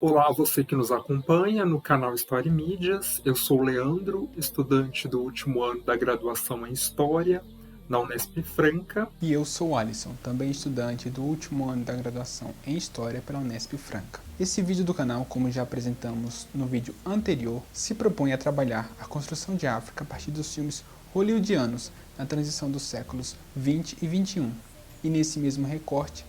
Olá, você que nos acompanha no canal História e Mídias. Eu sou o Leandro, estudante do último ano da graduação em História na Unesp Franca. E eu sou o Alisson, também estudante do último ano da graduação em História pela Unesp Franca. Esse vídeo do canal, como já apresentamos no vídeo anterior, se propõe a trabalhar a construção de África a partir dos filmes hollywoodianos na transição dos séculos 20 e 21. E nesse mesmo recorte,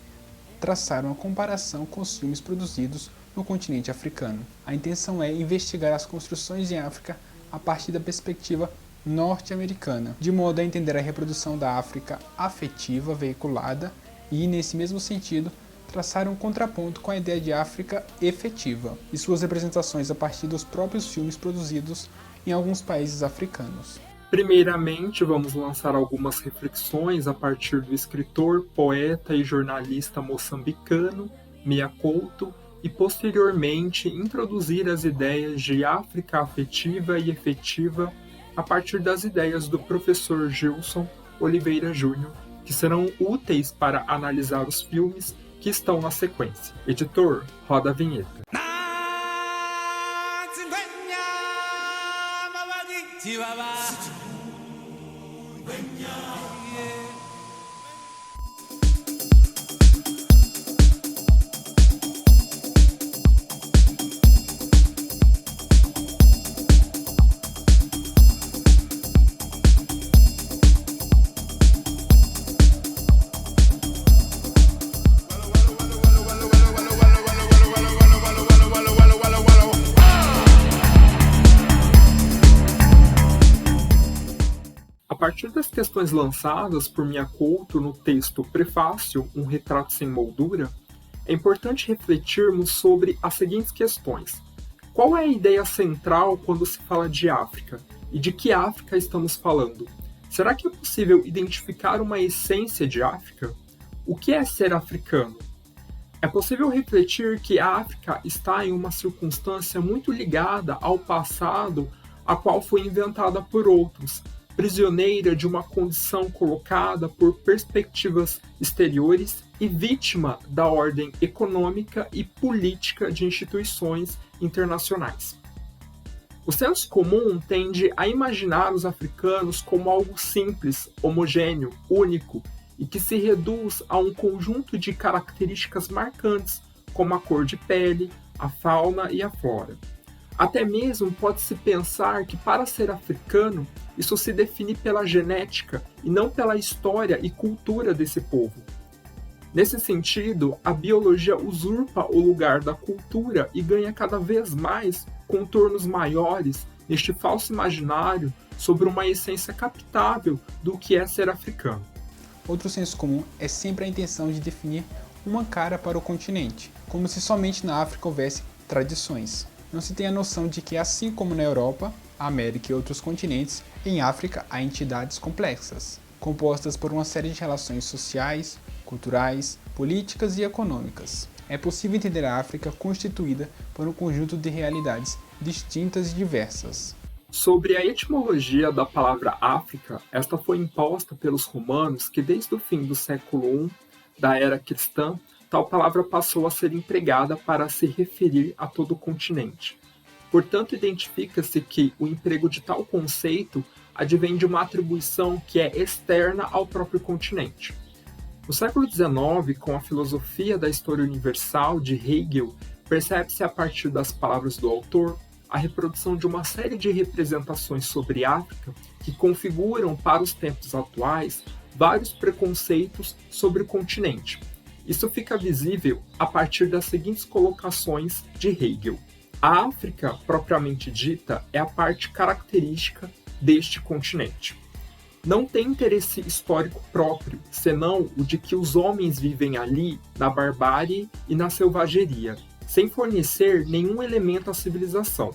traçar uma comparação com os filmes produzidos no continente africano. A intenção é investigar as construções em África a partir da perspectiva norte-americana, de modo a entender a reprodução da África afetiva veiculada e, nesse mesmo sentido, traçar um contraponto com a ideia de África efetiva e suas representações a partir dos próprios filmes produzidos em alguns países africanos. Primeiramente, vamos lançar algumas reflexões a partir do escritor, poeta e jornalista moçambicano Mia Couto e, posteriormente, introduzir as ideias de África afetiva e efetiva a partir das ideias do professor Gilson Oliveira Júnior, que serão úteis para analisar os filmes que estão na sequência. Editor, roda a vinheta. A partir das questões lançadas por Mia Couto no texto Prefácio, Um Retrato Sem Moldura, é importante refletirmos sobre as seguintes questões. Qual é a ideia central quando se fala de África? E de que África estamos falando? Será que é possível identificar uma essência de África? O que é ser africano? É possível refletir que a África está em uma circunstância muito ligada ao passado, a qual foi inventada por outros, prisioneira de uma condição colocada por perspectivas exteriores e vítima da ordem econômica e política de instituições internacionais. O senso comum tende a imaginar os africanos como algo simples, homogêneo, único e que se reduz a um conjunto de características marcantes, como a cor de pele, a fauna e a flora. Até mesmo pode-se pensar que, para ser africano, isso se define pela genética e não pela história e cultura desse povo. Nesse sentido, a biologia usurpa o lugar da cultura e ganha cada vez mais contornos maiores neste falso imaginário sobre uma essência captável do que é ser africano. Outro senso comum é sempre a intenção de definir uma cara para o continente, como se somente na África houvesse tradições. Não se tem a noção de que, assim como na Europa, América e outros continentes, em África há entidades complexas, compostas por uma série de relações sociais, culturais, políticas e econômicas. É possível entender a África constituída por um conjunto de realidades distintas e diversas. Sobre a etimologia da palavra África, esta foi imposta pelos romanos que, desde o fim do século I da era cristã, tal palavra passou a ser empregada para se referir a todo o continente. Portanto, identifica-se que o emprego de tal conceito advém de uma atribuição que é externa ao próprio continente. No século XIX, com a filosofia da história universal de Hegel, percebe-se a partir das palavras do autor a reprodução de uma série de representações sobre África que configuram para os tempos atuais vários preconceitos sobre o continente. Isso fica visível a partir das seguintes colocações de Hegel. A África, propriamente dita, é a parte característica deste continente. Não tem interesse histórico próprio, senão o de que os homens vivem ali na barbárie e na selvageria, sem fornecer nenhum elemento à civilização.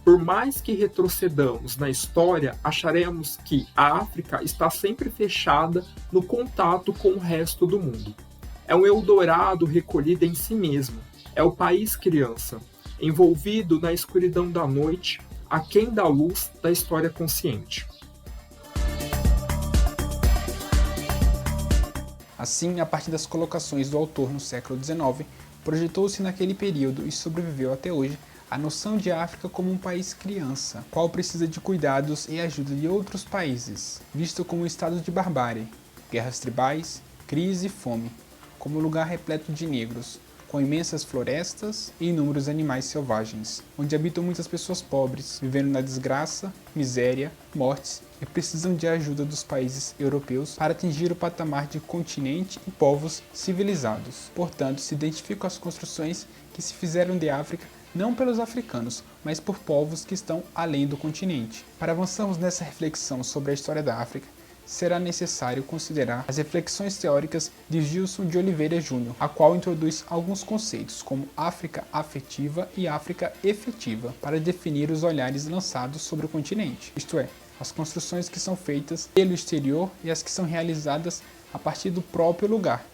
Por mais que retrocedamos na história, acharemos que a África está sempre fechada no contato com o resto do mundo. É um Eldorado recolhido em si mesmo. É o país criança, envolvido na escuridão da noite, aquém da luz da história consciente. Assim, a partir das colocações do autor no século XIX, Projetou-se naquele período e sobreviveu até hoje a noção de África como um país criança, qual precisa de cuidados e ajuda de outros países, visto como um estado de barbárie, guerras tribais, crise e fome, como um lugar repleto de negros, com imensas florestas e inúmeros animais selvagens, onde habitam muitas pessoas pobres, vivendo na desgraça, miséria, mortes e precisam de ajuda dos países europeus para atingir o patamar de continente e povos civilizados. Portanto, se identificam as construções que se fizeram de África não pelos africanos, mas por povos que estão além do continente. Para avançarmos nessa reflexão sobre a história da África, será necessário considerar as reflexões teóricas de Gilson de Oliveira Júnior, a qual introduz alguns conceitos como África afetiva e África efetiva, para definir os olhares lançados sobre o continente, isto é, as construções que são feitas pelo exterior e as que são realizadas a partir do próprio lugar,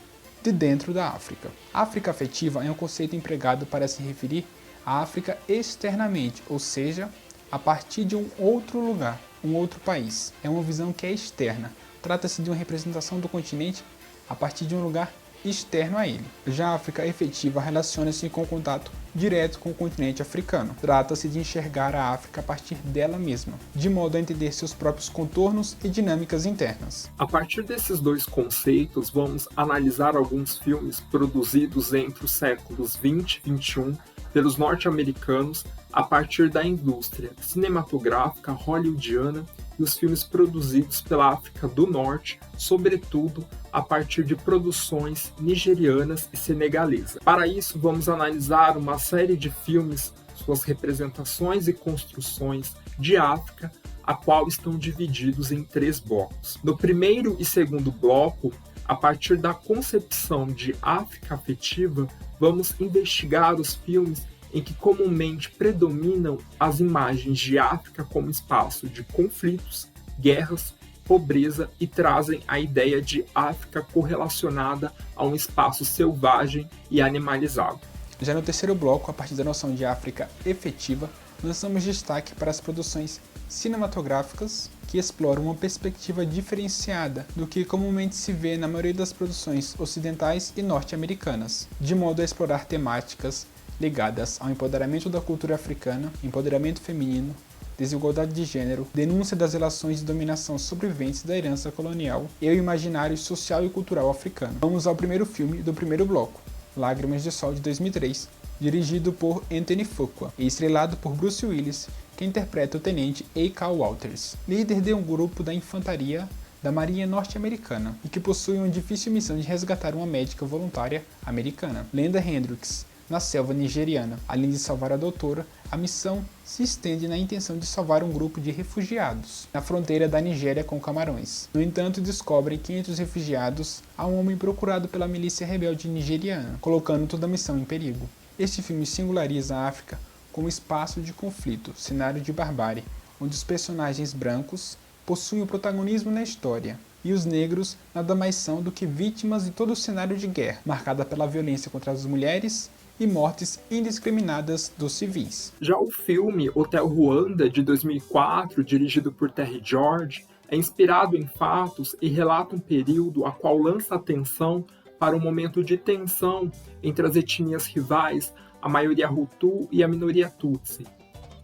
de dentro da África. África afetiva é um conceito empregado para se referir à África externamente, ou seja, a partir de um outro lugar, um outro país. É uma visão que é externa. Trata-se de uma representação do continente a partir de um lugar externo a ele. Já a África efetiva relaciona-se com o contato direto com o continente africano. Trata-se de enxergar a África a partir dela mesma, de modo a entender seus próprios contornos e dinâmicas internas. A partir desses dois conceitos, vamos analisar alguns filmes produzidos entre os séculos 20 e 21 pelos norte-americanos a partir da indústria cinematográfica hollywoodiana e os filmes produzidos pela África do Norte, sobretudo a partir de produções nigerianas e senegalesas. Para isso, vamos analisar uma série de filmes, suas representações e construções de África, a qual estão divididos em 3 blocos. No primeiro e segundo bloco, a partir da concepção de África afetiva, vamos investigar os filmes em que comumente predominam as imagens de África como espaço de conflitos, guerras, pobreza e trazem a ideia de África correlacionada a um espaço selvagem e animalizado. Já no terceiro bloco, a partir da noção de África efetiva, lançamos destaque para as produções cinematográficas que exploram uma perspectiva diferenciada do que comumente se vê na maioria das produções ocidentais e norte-americanas, de modo a explorar temáticas ligadas ao empoderamento da cultura africana, empoderamento feminino, desigualdade de gênero, denúncia das relações de dominação sobreviventes da herança colonial e o imaginário social e cultural africano. Vamos ao primeiro filme do primeiro bloco, Lágrimas de Sol, de 2003, dirigido por Anthony Fuqua e estrelado por Bruce Willis, que interpreta o tenente A. Cal Walters, líder de um grupo da infantaria da Marinha Norte-Americana e que possui uma difícil missão de resgatar uma médica voluntária americana, Lenda Hendricks, na selva nigeriana. Além de salvar a doutora, a missão se estende na intenção de salvar um grupo de refugiados na fronteira da Nigéria com Camarões. No entanto, descobrem que entre os refugiados há um homem procurado pela milícia rebelde nigeriana, colocando toda a missão em perigo. Este filme singulariza a África como espaço de conflito, cenário de barbárie, onde os personagens brancos possuem o protagonismo na história, e os negros nada mais são do que vítimas de todo o cenário de guerra, marcada pela violência contra as mulheres e mortes indiscriminadas dos civis. Já o filme Hotel Ruanda, de 2004, dirigido por Terry George, é inspirado em fatos e relata um período a qual lança atenção para um momento de tensão entre as etnias rivais, a maioria Hutu e a minoria Tutsi.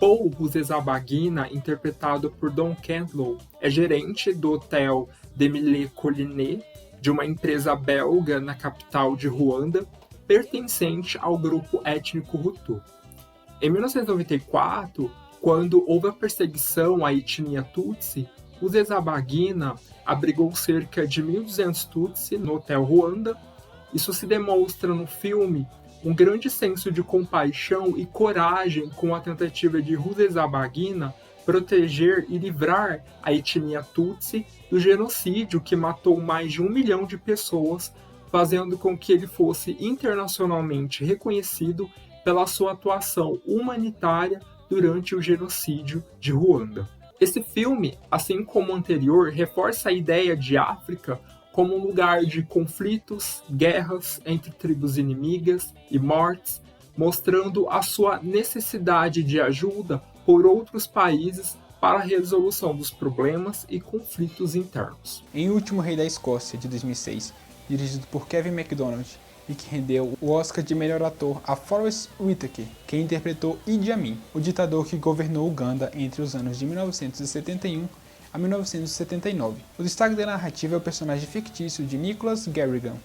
Paul Rusesabagina, interpretado por Don Cantlow, é gerente do Hotel Demille Collinet, de uma empresa belga na capital de Ruanda, pertencente ao grupo étnico Hutu. Em 1994, quando houve a perseguição à etnia Tutsi, Rusesabagina abrigou cerca de 1.200 Tutsi no Hotel Ruanda. Isso se demonstra no filme um grande senso de compaixão e coragem com a tentativa de Rusesabagina proteger e livrar a etnia Tutsi do genocídio que matou mais de 1 milhão de pessoas, fazendo com que ele fosse internacionalmente reconhecido pela sua atuação humanitária durante o genocídio de Ruanda. Esse filme, assim como o anterior, reforça a ideia de África como um lugar de conflitos, guerras entre tribos inimigas e mortes, mostrando a sua necessidade de ajuda por outros países para a resolução dos problemas e conflitos internos. Em O Último Rei da Escócia, de 2006, dirigido por Kevin MacDonald e que rendeu o Oscar de melhor ator a Forest Whitaker, que interpretou Idi Amin, o ditador que governou Uganda entre os anos de 1971 a 1979. O destaque da narrativa é o personagem fictício de Nicholas Garrigan,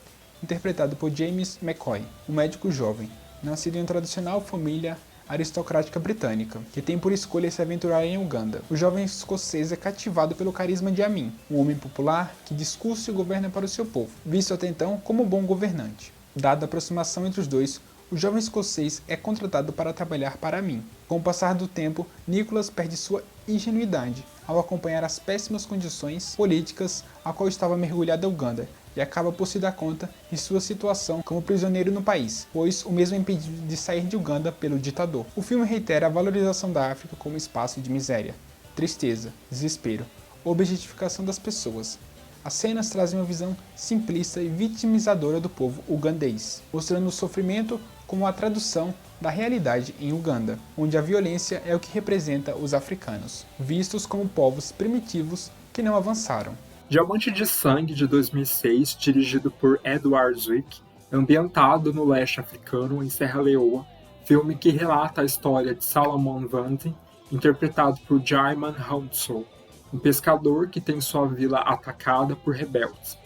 interpretado por James McCoy, um médico jovem, nascido em uma tradicional família aristocrática britânica, que tem por escolha se aventurar em Uganda. O jovem escocês é cativado pelo carisma de Amin, um homem popular que discursa e governa para o seu povo, visto até então como um bom governante. Dada a aproximação entre os dois, o jovem escocês é contratado para trabalhar para Amin. Com o passar do tempo, Nicholas perde sua ingenuidade ao acompanhar as péssimas condições políticas a qual estava mergulhada Uganda, e acaba por se dar conta de sua situação como prisioneiro no país, pois o mesmo é impedido de sair de Uganda pelo ditador. O filme reitera a valorização da África como espaço de miséria, tristeza, desespero, objetificação das pessoas. As cenas trazem uma visão simplista e vitimizadora do povo ugandês, mostrando o sofrimento como a tradução da realidade em Uganda, onde a violência é o que representa os africanos, vistos como povos primitivos que não avançaram. Diamante de Sangue, de 2006, dirigido por Edward Zwick, é ambientado no leste africano, em Serra Leoa, filme que relata a história de Salomon Vande, interpretado por Djimon Hounsou, um pescador que tem sua vila atacada por rebeldes.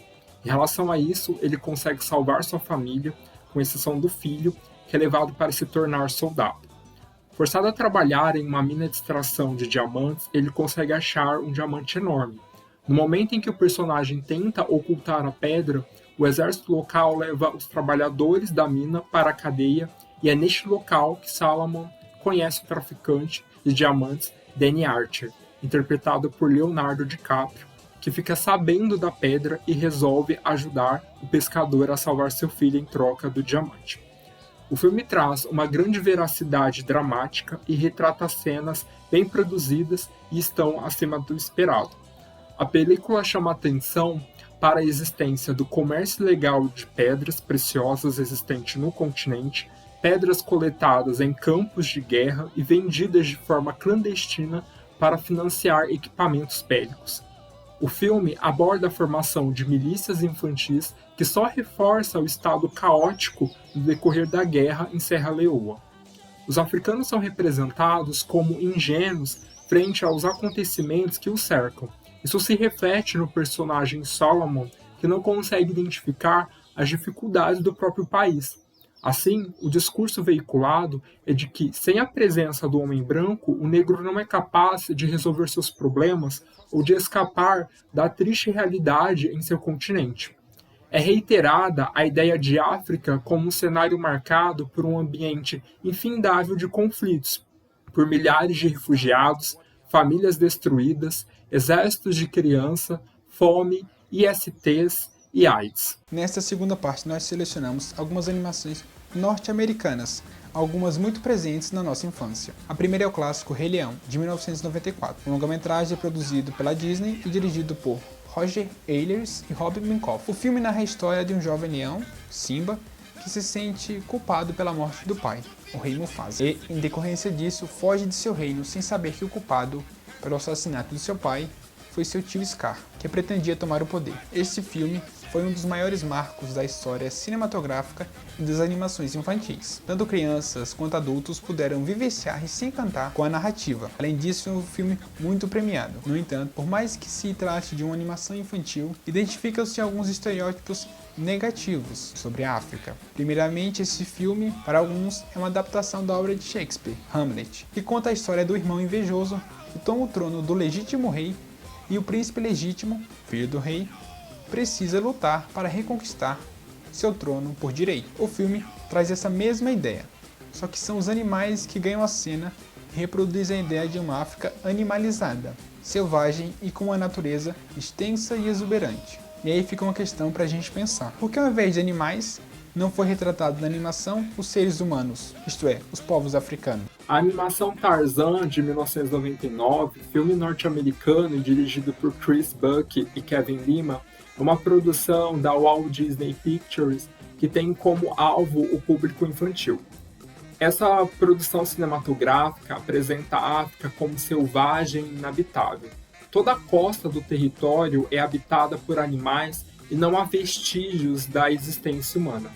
Em relação a isso, ele consegue salvar sua família, com exceção do filho, que é levado para se tornar soldado. Forçado a trabalhar em uma mina de extração de diamantes, ele consegue achar um diamante enorme. No momento em que o personagem tenta ocultar a pedra, o exército local leva os trabalhadores da mina para a cadeia, e é neste local que Salomon conhece o traficante de diamantes Danny Archer, interpretado por Leonardo DiCaprio, que fica sabendo da pedra e resolve ajudar o pescador a salvar seu filho em troca do diamante. O filme traz uma grande veracidade dramática e retrata cenas bem produzidas e estão acima do esperado. A película chama atenção para a existência do comércio ilegal de pedras preciosas existente no continente, pedras coletadas em campos de guerra e vendidas de forma clandestina para financiar equipamentos bélicos. O filme aborda a formação de milícias infantis que só reforça o estado caótico no decorrer da guerra em Serra Leoa. Os africanos são representados como ingênuos frente aos acontecimentos que os cercam. Isso se reflete no personagem Solomon, que não consegue identificar as dificuldades do próprio país. Assim, o discurso veiculado é de que, sem a presença do homem branco, o negro não é capaz de resolver seus problemas ou de escapar da triste realidade em seu continente. É reiterada a ideia de África como um cenário marcado por um ambiente infindável de conflitos, por milhares de refugiados, famílias destruídas, exércitos de criança, fome, ISTs e AIDS. Nesta segunda parte, nós selecionamos algumas animações norte-americanas, algumas muito presentes na nossa infância. A primeira é o clássico Rei Leão, de 1994, um longa-metragem produzido pela Disney e dirigido por Roger Ehlers e Rob Minkoff. O filme narra a história de um jovem leão, Simba, que se sente culpado pela morte do pai, o rei Mufasa, e, em decorrência disso, foge de seu reino sem saber que o culpado pelo assassinato de seu pai foi seu tio Scar, que pretendia tomar o poder. Este filme foi um dos maiores marcos da história cinematográfica e das animações infantis. Tanto crianças quanto adultos puderam vivenciar e se encantar com a narrativa. Além disso, é um filme muito premiado. No entanto, por mais que se trate de uma animação infantil, identificam-se alguns estereótipos negativos sobre a África. Primeiramente, esse filme, para alguns, é uma adaptação da obra de Shakespeare, Hamlet, que conta a história do irmão invejoso que toma o trono do legítimo rei e o príncipe legítimo, filho do rei, precisa lutar para reconquistar seu trono por direito. O filme traz essa mesma ideia, só que são os animais que ganham a cena e reproduzem a ideia de uma África animalizada, selvagem e com uma natureza extensa e exuberante. E aí fica uma questão para a gente pensar. Por que ao invés de animais, não foi retratado na animação os seres humanos, isto é, os povos africanos? A animação Tarzan, de 1999, filme norte-americano dirigido por Chris Buck e Kevin Lima, é uma produção da Walt Disney Pictures que tem como alvo o público infantil. Essa produção cinematográfica apresenta a África como selvagem e inabitável. Toda a costa do território é habitada por animais e não há vestígios da existência humana.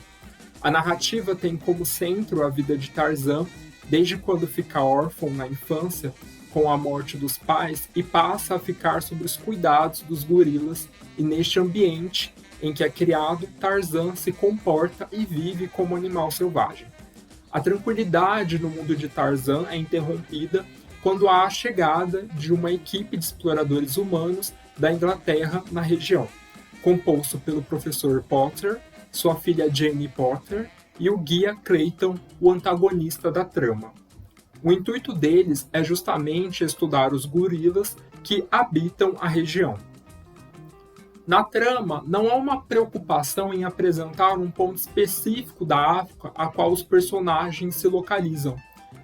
A narrativa tem como centro a vida de Tarzan, desde quando fica órfão na infância, com a morte dos pais, e passa a ficar sob os cuidados dos gorilas, e neste ambiente em que é criado, Tarzan se comporta e vive como animal selvagem. A tranquilidade no mundo de Tarzan é interrompida quando há a chegada de uma equipe de exploradores humanos da Inglaterra na região, composto pelo professor Potter, sua filha Jane Potter e o guia Clayton, o antagonista da trama. O intuito deles é justamente estudar os gorilas que habitam a região. Na trama, não há uma preocupação em apresentar um ponto específico da África a qual os personagens se localizam.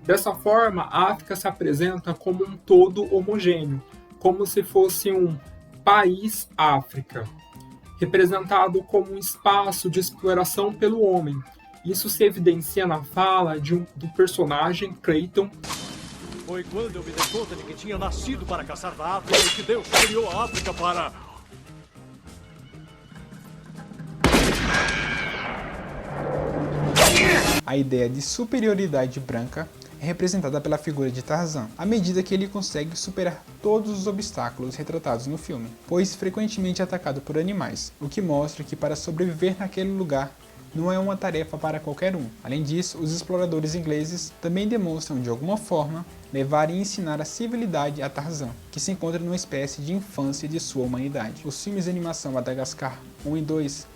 Dessa forma, a África se apresenta como um todo homogêneo, como se fosse um país África, representado como um espaço de exploração pelo homem. Isso se evidencia na fala do personagem Clayton. Foi quando eu me dei conta de que tinha nascido para caçar na África e que Deus criou a África para... A ideia de superioridade branca é representada pela figura de Tarzan, à medida que ele consegue superar todos os obstáculos retratados no filme, pois frequentemente é atacado por animais, o que mostra que para sobreviver naquele lugar não é uma tarefa para qualquer um. Além disso, os exploradores ingleses também demonstram de alguma forma levar e ensinar a civilidade a Tarzan, que se encontra numa espécie de infância de sua humanidade. Os filmes de animação Madagascar 1 e 2,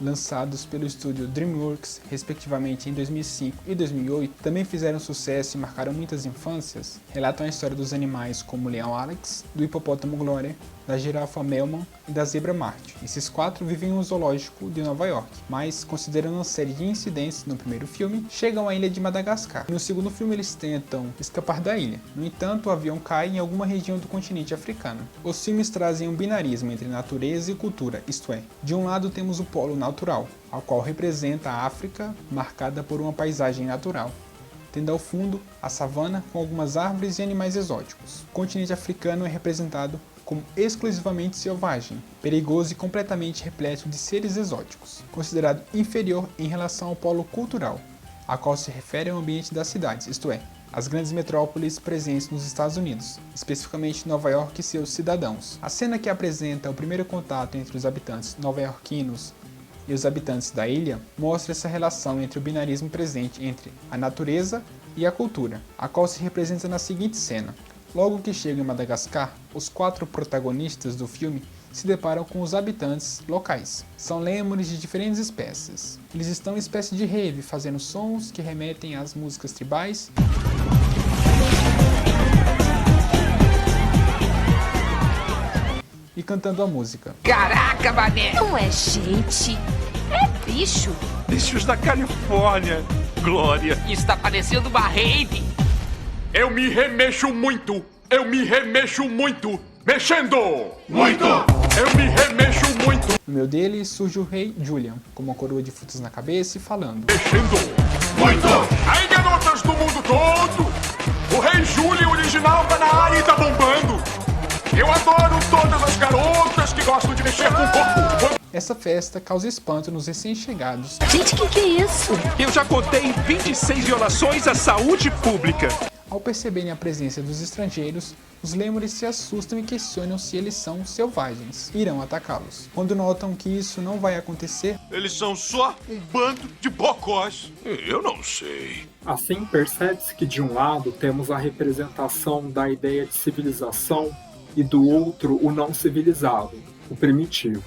lançados pelo estúdio DreamWorks, respectivamente em 2005 e 2008, também fizeram sucesso e marcaram muitas infâncias. Relatam a história dos animais como o leão Alex, do hipopótamo Glória, da girafa Melman e da zebra Marte. Esses 4 vivem em um zoológico de Nova York, mas, considerando uma série de incidentes no primeiro filme, chegam à ilha de Madagascar. No segundo filme eles tentam escapar da ilha. No entanto, o avião cai em alguma região do continente africano. Os filmes trazem um binarismo entre natureza e cultura, isto é, de um lado temos o polo natural, ao qual representa a África, marcada por uma paisagem natural, tendo ao fundo a savana com algumas árvores e animais exóticos. O continente africano é representado como exclusivamente selvagem, perigoso e completamente repleto de seres exóticos, considerado inferior em relação ao polo cultural, a qual se refere ao ambiente das cidades, isto é, as grandes metrópoles presentes nos Estados Unidos, especificamente Nova York e seus cidadãos. A cena que apresenta o primeiro contato entre os habitantes nova-iorquinos e os habitantes da ilha mostra essa relação entre o binarismo presente entre a natureza e a cultura, a qual se representa na seguinte cena. Logo que chegam em Madagascar, os 4 protagonistas do filme se deparam com os habitantes locais. São lêmures de diferentes espécies. Eles estão em espécie de rave, fazendo sons que remetem às músicas tribais e cantando a música. Caraca, mané! Não é gente, é bicho. Bichos da Califórnia, Glória. Está parecendo uma rave. Eu me remexo muito! Eu me remexo muito! Mexendo! Muito! Eu me remexo muito! No meio dele surge o rei Julian, com uma coroa de frutas na cabeça e falando. Mexendo! Muito! Aí, garotas do mundo todo! O rei Julian original tá na área e tá bombando! Eu adoro todas as garotas que gostam de mexer com o corpo! Essa festa causa espanto nos recém-chegados. Gente, que é isso? Eu já contei 26 violações à saúde pública. Ao perceberem a presença dos estrangeiros, os lêmures se assustam e questionam se eles são selvagens. Irão atacá-los. Quando notam que isso não vai acontecer, eles são só um bando de bocós. Eu não sei. Assim, percebe-se que de um lado temos a representação da ideia de civilização e do outro o não civilizado, o primitivo.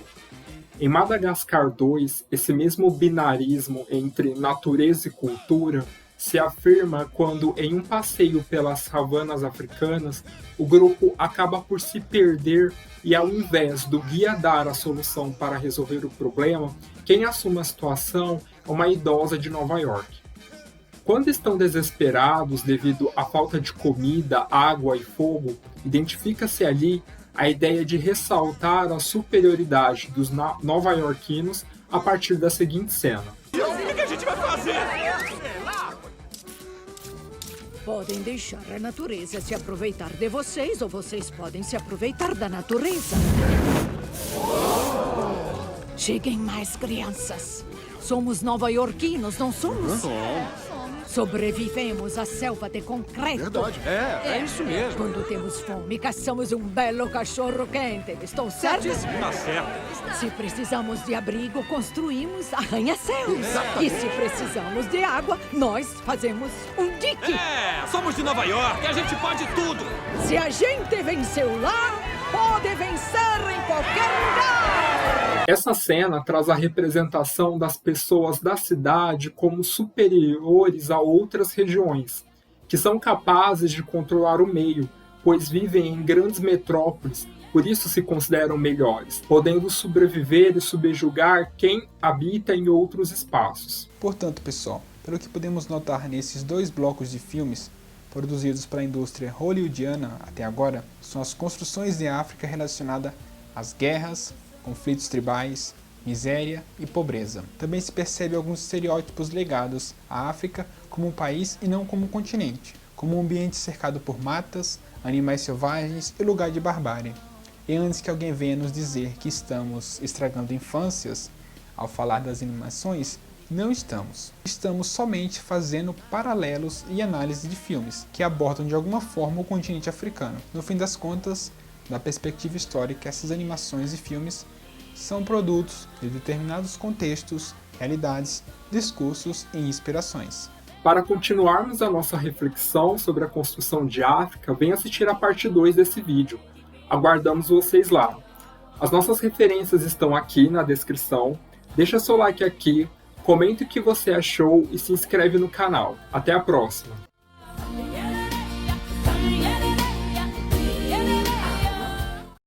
Em Madagascar 2, esse mesmo binarismo entre natureza e cultura se afirma quando, em um passeio pelas savanas africanas, o grupo acaba por se perder e, ao invés do guia dar a solução para resolver o problema, quem assume a situação é uma idosa de Nova York. Quando estão desesperados devido à falta de comida, água e fogo, identifica-se ali a ideia de ressaltar a superioridade dos nova-iorquinos a partir da seguinte cena. O que a gente vai fazer? Podem deixar a natureza se aproveitar de vocês ou vocês podem se aproveitar da natureza. Cheguem mais crianças. Somos nova-iorquinos, não somos? Sobrevivemos à selva de concreto. Verdade. É isso mesmo. Quando temos fome, caçamos um belo cachorro quente. Estou certo? Tá certo. Se precisamos de abrigo, construímos arranha-céus. E se precisamos de água, nós fazemos um dique. Somos de Nova York, a gente pode tudo. Se a gente venceu lá, pode vencer em qualquer lugar. Essa cena traz a representação das pessoas da cidade como superiores a outras regiões, que são capazes de controlar o meio, pois vivem em grandes metrópoles, por isso se consideram melhores, podendo sobreviver e subjugar quem habita em outros espaços. Portanto, pessoal, pelo que podemos notar nesses 2 blocos de filmes produzidos para a indústria hollywoodiana até agora, são as construções de África relacionadas às guerras, conflitos tribais, miséria e pobreza. Também se percebe alguns estereótipos ligados à África como um país e não como um continente, como um ambiente cercado por matas, animais selvagens e lugar de barbárie. E antes que alguém venha nos dizer que estamos estragando infâncias ao falar das animações, não estamos. Estamos somente fazendo paralelos e análise de filmes que abordam de alguma forma o continente africano. No fim das contas, da perspectiva histórica, essas animações e filmes são produtos de determinados contextos, realidades, discursos e inspirações. Para continuarmos a nossa reflexão sobre a construção de África, venha assistir a parte 2 desse vídeo. Aguardamos vocês lá. As nossas referências estão aqui na descrição. Deixa seu like aqui, comenta o que você achou e se inscreve no canal. Até a próxima!